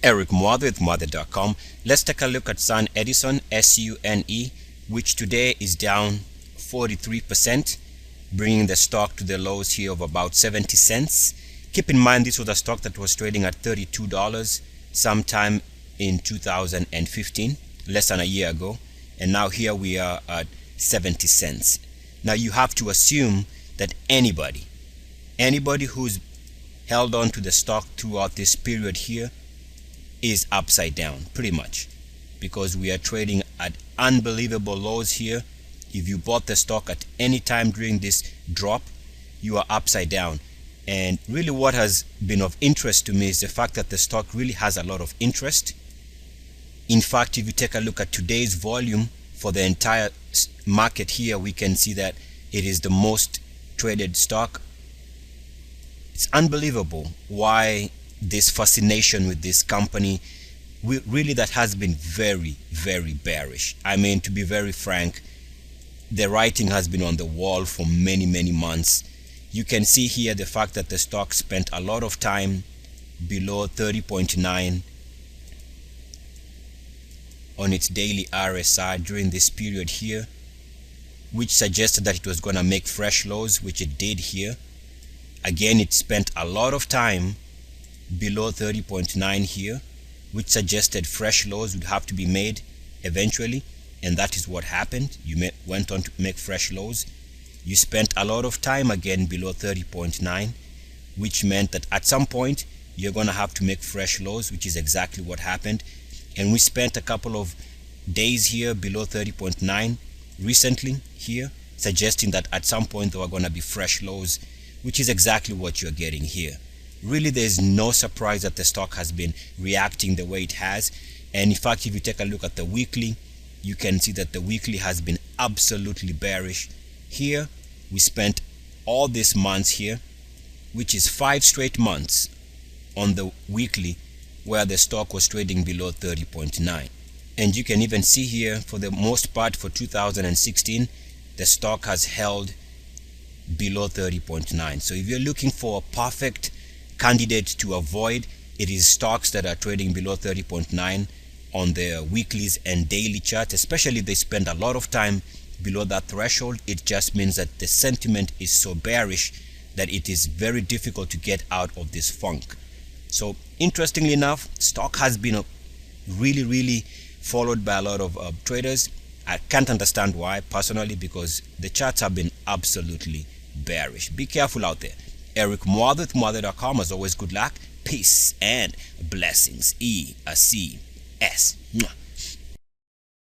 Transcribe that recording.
Eric Muathe with Muathe.com. Let's take a look at SunEdison, SUNE, which today is down 43%, bringing the stock to the lows here of about 70 cents. Keep in mind this was a stock that was trading at $32 sometime in 2015, less than a year ago, and now here we are at 70 cents. Now you have to assume that anybody who's held on to the stock throughout this period here is upside down, pretty much, because we are trading at unbelievable lows here. If you bought the stock at any time during this drop, you are upside down. And really what has been of interest to me is the fact that the stock really has a lot of interest. In fact, if you take a look at today's volume for the entire market here, we can see that it is the most traded stock. It's unbelievable why this fascination with this company, really that has been very, very bearish. I mean, to be very frank, the writing has been on the wall for many, many months. You can see here the fact that the stock spent a lot of time below 30.9 on its daily RSI during this period here, which suggested that it was going to make fresh lows, which it did here. Again, it spent a lot of time below 30.9 here, which suggested fresh lows would have to be made eventually, and that is what happened. You went on to make fresh lows. You spent a lot of time again below 30.9, which meant that at some point you're going to have to make fresh lows, which is exactly what happened. And we spent a couple of days here below 30.9 recently here, suggesting that at some point there are going to be fresh lows, which is exactly what you're getting here. Really, there's no surprise that the stock has been reacting the way it has. And in fact, if you take a look at the weekly, you can see that the weekly has been absolutely bearish. Here we spent all these months here, which is 5 straight months on the weekly, where the stock was trading below 30.9. And you can even see here, for the most part for 2016, the stock has held below 30.9. So if you're looking for a perfect candidate to avoid, it is stocks that are trading below 30.9 on their weeklies and daily charts, especially if they spend a lot of time below that threshold. It just means that the sentiment is so bearish that it is very difficult to get out of this funk. So interestingly enough, stock has been really followed by a lot of traders. I can't understand why personally, because the charts have been absolutely bearish. Be careful out there. Eric Muathe with Muathe.com. As always, good luck, peace, and blessings. ESS.